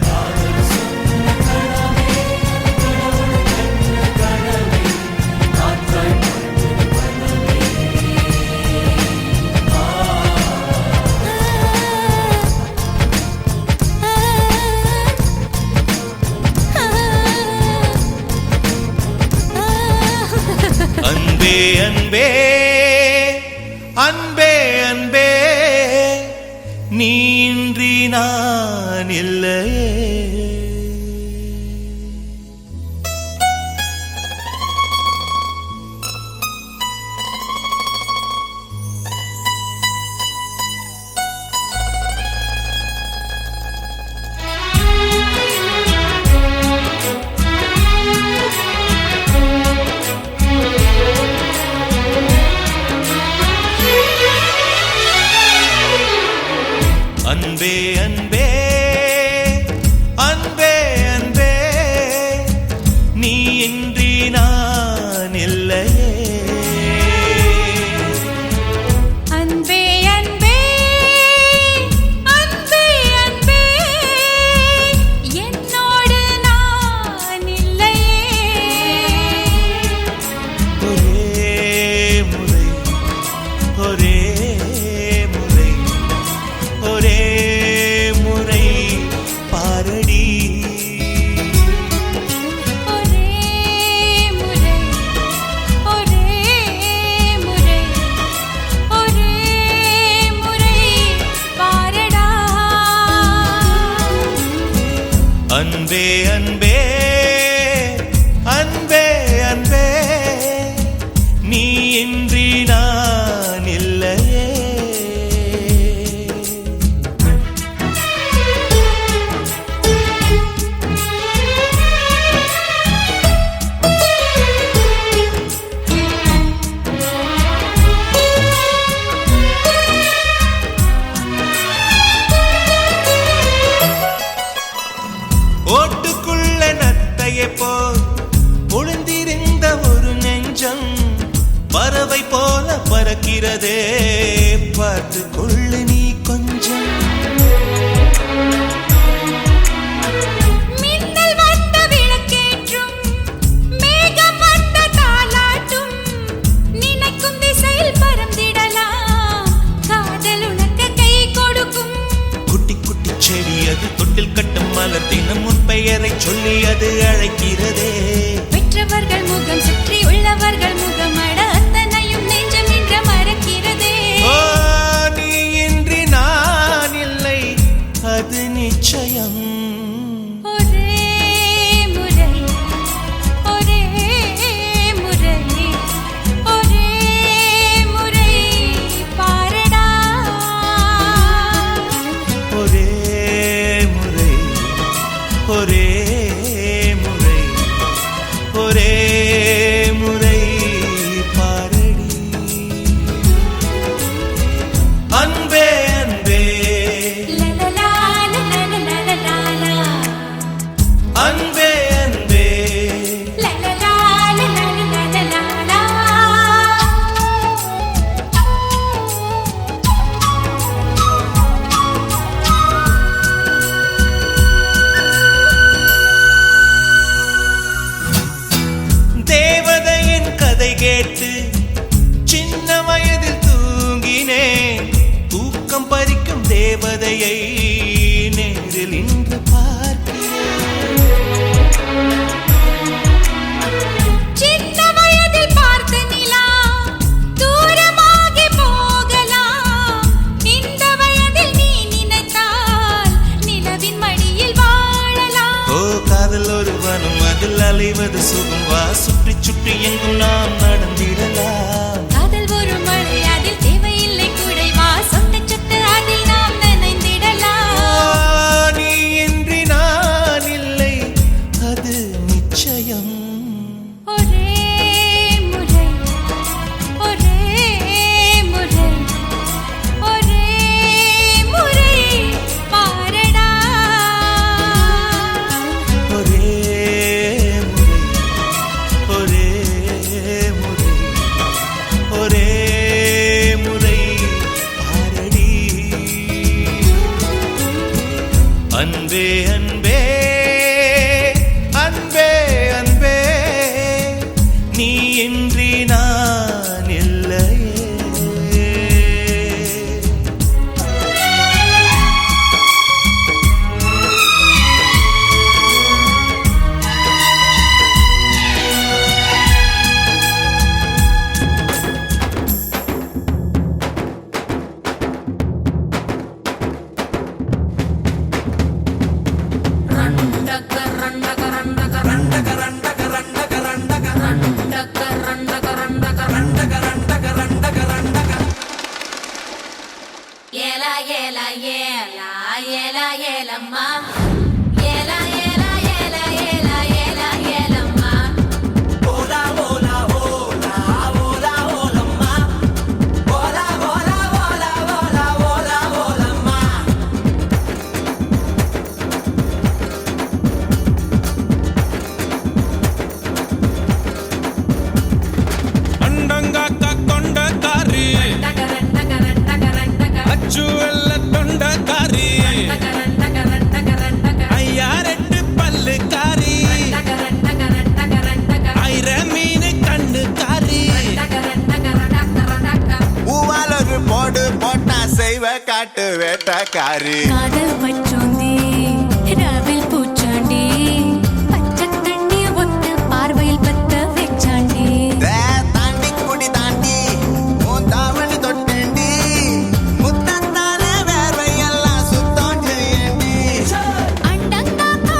அன்பே அன்பே அன்பே அன்பே நீ இன்றி நான் இல்லையே அன்பே அன்பே அன்பே அன்பே நீ இன்றி நான் இல்லையே அன்பே அன்பே அன்பே அன்பே என்னோடு நான் இல்லையே ஒரே முறை ஒரே முறை ஒரே முறை அன்பே அன்பே அன்பே அன்பே நீ இன்றி நான் இல்லையே. ஓட்டுக்குள்ள நத்தையை போல் ஒளிந்திருந்த ஒரு நெஞ்சம் பறவை போல பறக்கிறதே, பார்த்து கொள்ளு நீ கொஞ்சம். மின்னல் வந்த விளக்கேற்றும் மேகம் வந்த தாலாட்டும் நினைக்கும் திசையில் பறந்திடலாம், காதல் உனக்கு கை கொடுக்கும். குட்டி குட்டி செடி அது தொட்டில் கட்டும் மலர் தினம் உன் பெயரை சொல்லி அது அழைக்கிறதே. பெற்றவர்கள் முகம் சுற்றி உள்ளவர்கள் முகமட அத்தனையும் நெஞ்சம் என்ற மறக்கிறதே. ஓ நீ இன்றி நான் இல்லை அது நிச்சயம். ஒரே முறை ஒரே முறை ஒரே முறை பாரடா, ஒரே முறை ஒரே முறை ஒரே முறை பாரடி. அன்பே அன்பே லலலா லலலலலலா அன்பே அன்பே லலலா லலலலலலா. தேவதையின் கதை கேட்டு சின்ன வயதில் தூங்கினேன், தூக்கம் பறிக்கும் தேவதையை நேரில் இன்று பார்க்கிறேன். சின்ன வயதில் பார்த்த நிலா தூரமாகி போகலாம், இந்த வயதில் நீ நினைத்தால் நிலவின் மடியில் வாழலாம். ஓ காதல் ஒரு வனம் அதில் அலைவது சுகம், வா சுற்றி சுற்றி எங்கும் நாம் நடந்திடலாம். காதல் ஒரு மழை அதில் தேவையில்லை குடை, வா சொட்ட சொட்ட அதில் நாம் நனைந்திடலாம். நீ இன்றி நான் இல்லை அது நிச்சயம். ஒரே முறை ஒரே முறை ஒரே முறை பாரடா, ஒரே முறை ஒரே முறை ஒரே முறை பாரடி. அன்பே அன்பே அன்பே அன்பே நீ இன்றி நான் இல்லையே. ஏலா ஏலா ஏலா ஏலா ஏலம்மா, ஏலா ஏலா ஏலா ஏலா ஏலா ஏலம்மா. ஓலா ஓலா ஓலா ஓலா ஓலம்மா, ஓலா ஓலா ஓலா ஓலா ஓலா ஓலம்மா. அண்டங்காக்கா கொண்டக்காரி டகரன் டகரன் டகரன் டகரன் அச்சு வெள்ள தொண்டக்காரி, டகரன் டகரன் டகரன் டகரன் ஐயா ரெண்டு பல்லுக்காரி, டகரன் டகரன் டகரன் டகரன் ஐர மீன் கண்ணுக்காரி. டகரன் டகரன் டகரன் டகரன். பூவால் ஒரு போடு போட்டா செய்வ காட்டு வேட்டக்காரி. காதல் பச்சோந்தி ராவில் பூச்சாண்டி, பச்சை தண்ணி ஒத்த பார்வையில் பத்த வெச்சாண்டி. தாண்டி குடி தாண்டி உன் தாவணி தொட்டேண்டி, முத்தத்தால வேர்வையெல்லாம் சுத்தம் செய்யண்டி. அண்டங்காக்கா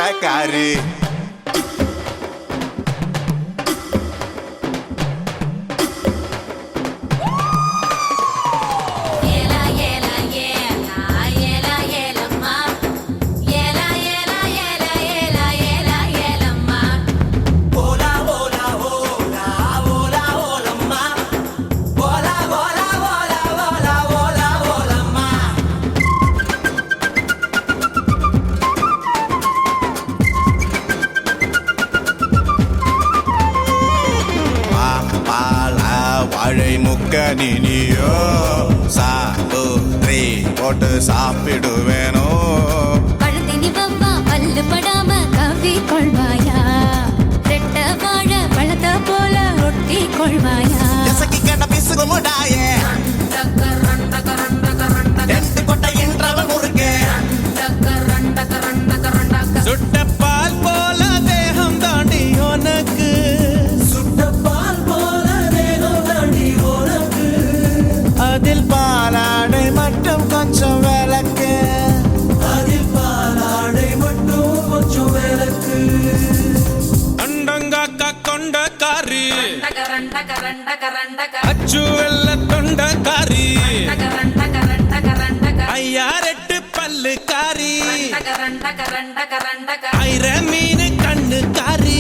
வேட்டக்காரி. ஏலா ஏலா ஏலா ஏலா ஏலம்மா ஏலா ஏலா ஏலா ஏலா ஏலா ஏலம்மா ஓலா ஓலா ஓலா ஓலா ஓலம்மா ஓலா ஓலா ஓலா ஓலா ஓலா ஓலம்மா பால வாழை முக்க நீனியோ சாப்பிட்ரி போட்டு சாப்பிடுவேனோ. பழுதினி வவ்வா பல்லு படாம கவ்வி கொள்வாயா ரெட்ட வாழ பழத்த போல ஒட்டி கொள்வாயா எசக்கி கேட்ட பிசுகு முடாயே ரெண்டு கொட்டை என்றவன் முறுக்கே. சுட்ட பால் போல தேகம் தாண்டி உனக்கு அதில் பாலாடை மட்டும் கொஞ்சம் விளக்கு. அண்டங்காக்கா கொண்ட காரி அச்சு வெள்ள தொண்ட காரி ஐயா ரெட்டு பல்லு காரி ஐர மீன் கண்ணு காரி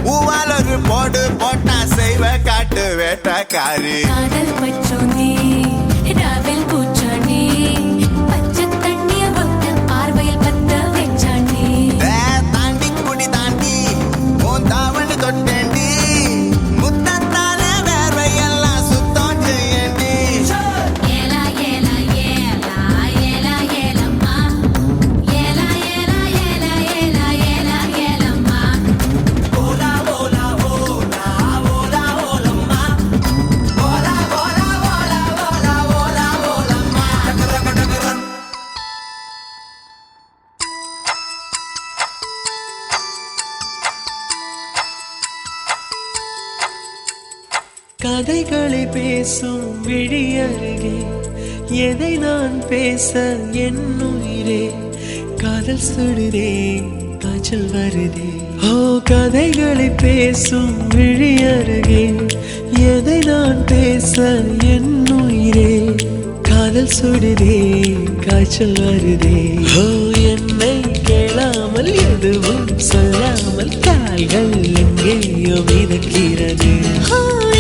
பூவால் ஒரு போடு போட்டா செய்வ காட்டு வேட்டக்காரி. காதல் பச்சோனே ராவில் பூச்சானே பச்சை தண்ணிய ஒத்த பார்வையில் பத்த வெச்சானே தாண்டி குடி தாண்டி உன் தாவணி தொட்டேண்டி முத்தத்தான வேர்வையெல்லாம் சுத்தம் செய்யண்டி. ஏலா ஏலா ஏலா ஏலா ஏலம்மா ஏலா ஏலா ஏலா ஏலா ஏலா ஏலம்மா ஓலா ஓலா ஓலா ஓலா ஓலம்மா ஓலா ஓலா ஓலா ஓலா ஓலா ஓலம்மா கதைகளை பேசும் விழி அருகே எதை நான் பேச என் உயிரே காதல் சுடுதே காய்ச்சல் வருதே. ஓ கதைகளை பேசும் விழி அருகே எதை நான் பேச என் உயிரே காதல் சுடுதே காய்ச்சல் வருதே. ஓ என்னை கேளாமல் எதுவும் சொல்லாமல் கால்கள் எங்கேயோ மிதக்கிறது.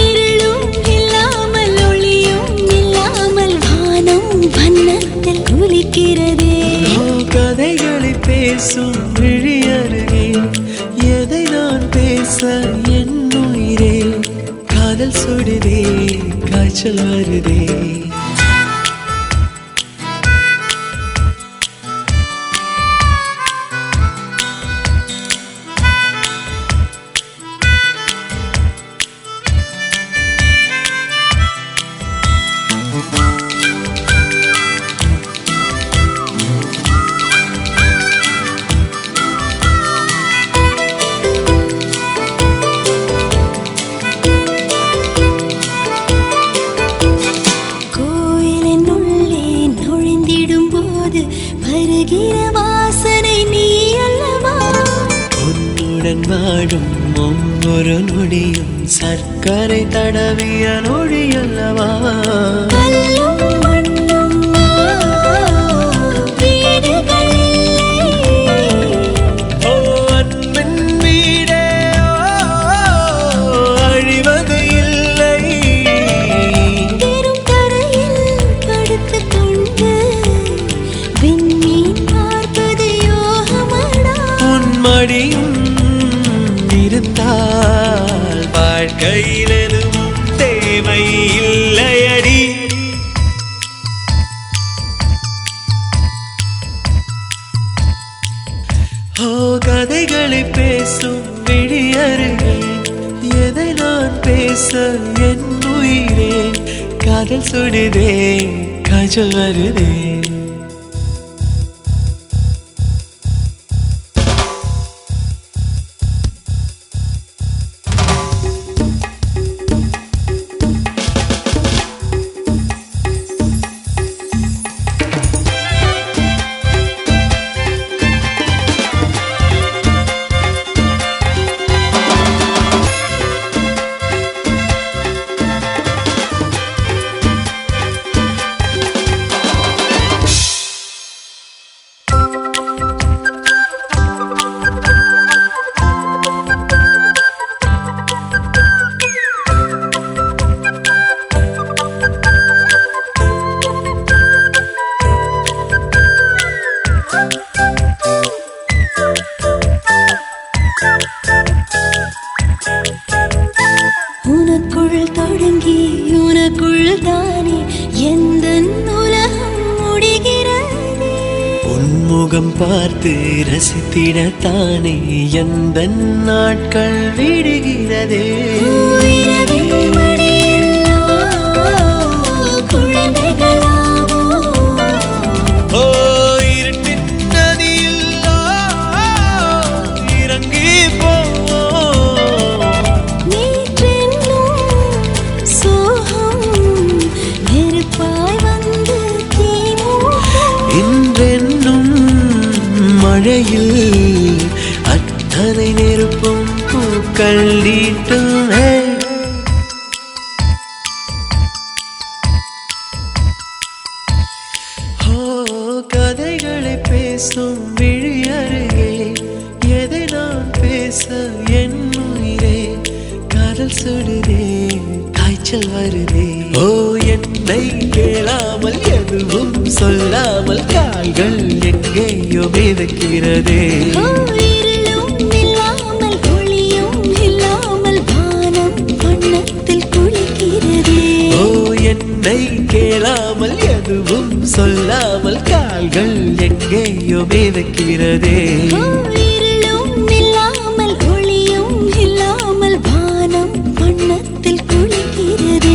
இருளும் இல்லாமல் ஒளியும் இல்லாமல் வானம் வண்ணத்தில் குளிக்கிறதே ஓ கதைகளை பேசும் விழி அருகே எதை நான் பேச என் உயிரே காதல் சுடுதே காய்ச்சல் வருதே. கோயிலின் உள்ளே நுழைந்திடும் போது வருகிற வாசனை நீ அல்லவா உன்னுடன் வாழும் ஒவ்வொரு நொடியும் சர்க்கரை தடவிய நொடி அல்லவா. கல்லும் மண்ணும் வீடுகள் ஓ அன்பின் வீடே அழிவது இல்லை. பெரும் கரையில் படுத்துக் கொண்டு விண்மீன் பார்ப்பது யோகமடா உன் மடியும் இருந்தால் வாழ்க்கையில் எதுவும் தேவை இல்லையடி. ஓ கதைகளை பேசும் விழி அருகே எதை நான் பேச என் உயிரே காதல் சுடுதே காய்ச்சல் வருதே. உன்முகம் பார்த்து ரசித்திடத்தானே எந்த நாட்கள் விடுகிறதே. இரவில் மடியில்லோ குழந்தைகளாவோ ஓ இருட்டின் நதியில்லோ இறங்கி போவோம். நேற்றென்னும் சோகம் நெருப்பாய் வந்து தீமூட்டும். இன்றென்னும் மழையில் அத்தனை நெருப்பும் பூக்கள் நீட்டும். கதைகளை பேசும் விழி அருகே எதை நான் பேச என் உயிரே. காதல் சுடுதே காய்ச்சல் வருதே. ஓ என்னை கேளாமல் எதுவும் சொல்லாமல் கால்கள் எங்கேயோ மிதக்கிறதே. இருளும் இல்லாமல் ஒளியும் இல்லாமல் வானம் வண்ணத்தில் குளிக்கிறதே. ஓ என்னை கேளாமல் எதுவும் சொல்லாமல் கால்கள் எங்கேயோ மிதக்கிறதே. இருளும் இல்லாமல் ஒளியும் இல்லாமல் வானம் வண்ணத்தில் குளிக்கிறதே.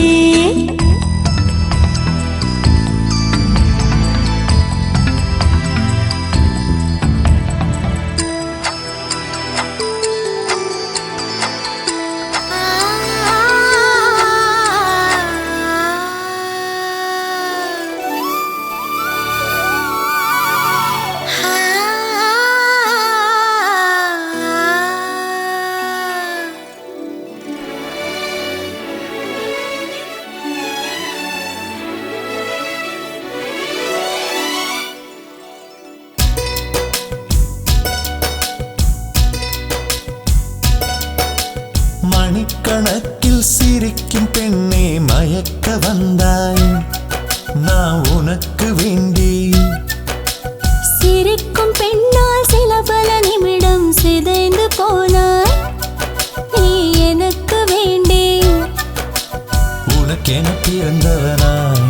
மணிக்கணக்கில் சிரிக்கும் பெண்ணே மயக்க வந்தாய் நான் உனக்கு வேண்டி. சிரிக்கும் பெண்ணால் சில பல நிமிடம் சிதைந்து போனாய் நீ எனக்கு வேண்டே. உனக்கென பிறந்தவனாய்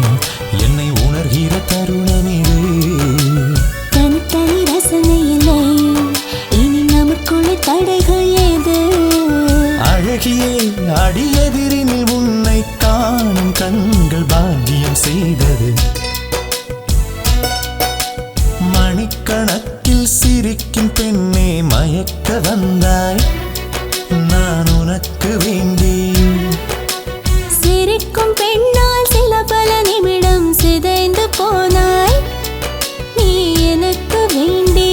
என்னை உணர்கிற தருணம் இது. தனித்தனி ரசனை இல்லை இனி நமக்குள்ள தடைகள் ஏது. அழகியே அடியெதிரினில் உன்னை காணும் கண்கள் பாக்கியம் செய்தது. மணிக்கணக்கில் சிரிக்கும் பெண்ணே மயக்க வந்தாய் நான் உனக்கு வேண்டி. சிரிக்கும் பெண்ணால் சில பல நிமிடம் சிதைந்து போனாய் நீ எனக்கு வேண்டே.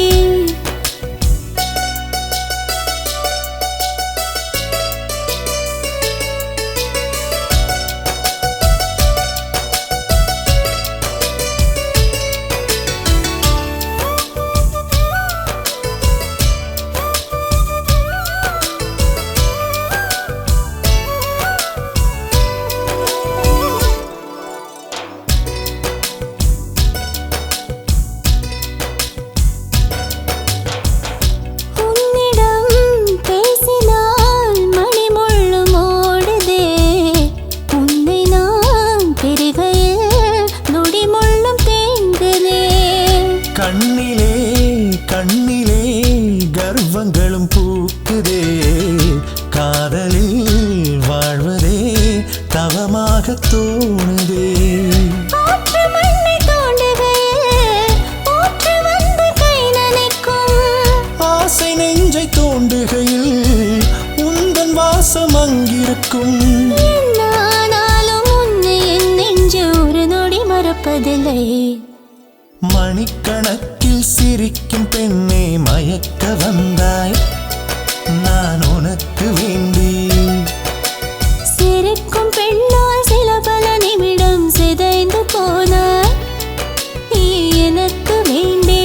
கண்ணிலே கண்ணிலே கர்வங்களும் பூக்குதே. காதலில் வாழ்வதே தவமாக தோணுதே. ஆசை நெஞ்சை தோண்டுகையில் உந்தன் வாசம் அங்கிருக்கும். மறப்பதில்லை மணிக்கணக்கில் சிரிக்கும் பெண்ணே மயக்க வந்தாய் நான் உனக்கு வேண்டி. சிரிக்கும் பெண்ணால் சில பல நிமிடம் சிதைந்து போனாய் நீ எனக்கு வேண்டே.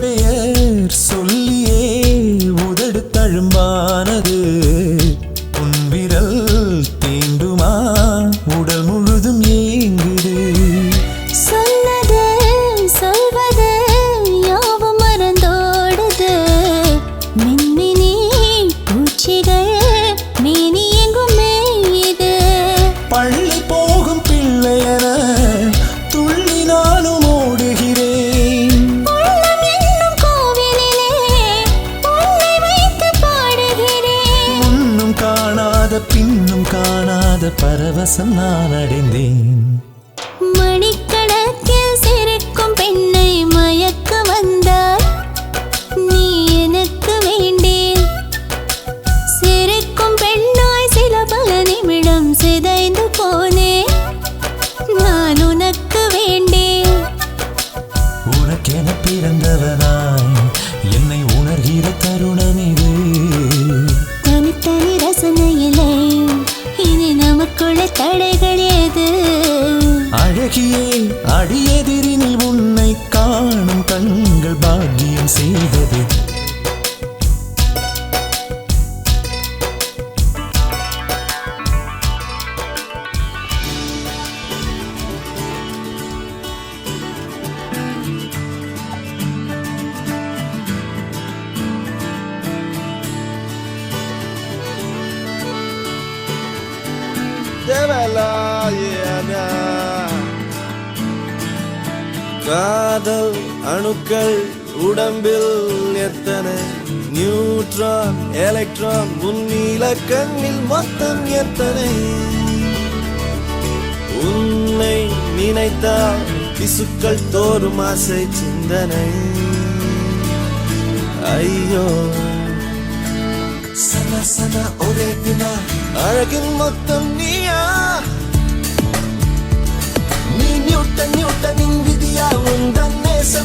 பெயர் சொல்லியே உதடு தழும்பானது உன் விரல் தீண்டுமா உடல் முழுதும் ஏங்குது சொன்னது சொல்வது யாவும் மறந்தோடுது மின்மினி பூச்சிகள் மேனி எங்கும் மேயுது பள்ளி போகும் பிள்ளையன துள்ளி நானும் ஓடுகிறேன் உள்ளம் என்னும் கோவிலிலே உன்னை வைத்து பாடுகிறேன் முன்னும் காணாத பின்னும் காணாத பரவசம் நான் அடைந்தேன் மணிக்கணக்கில் சிரிக்கும் பெண்ணை மயக்க வந்தாய் நீ எனக்கு வேண்டேன் சிரிக்கும் பெண்ணாய் சில பல நிமிடம் சிதைந்து போனேன் நான் உனக்கு வேண்டேன் உனக்கென பிறந்தவனாய் என்னை உணர்கிற தருணம் இது தனித்தனி ரசனையிலே இனி நமக்குள்ள தடைகள் ஏது அழகியே அடியெதிரினில் உன்னை காணும் கண்கள் பாக்கியம் செய்தது காதல் அணுக்கள் உடம்பில் எத்தனை நியூட்ரான் எலக்ட்ரான் முன்னில கண்ணில் மொத்தம் எத்தனை உன்னை நினைத்தால் திசுக்கள் தோறும் ஆசை சிந்தனை ஐயோ சன சன ஒரே தினா அழகின் மொத்தம் நீயா நீ நியூட்டன் நியூட்டனின் விதியா உந்தன் நேசம்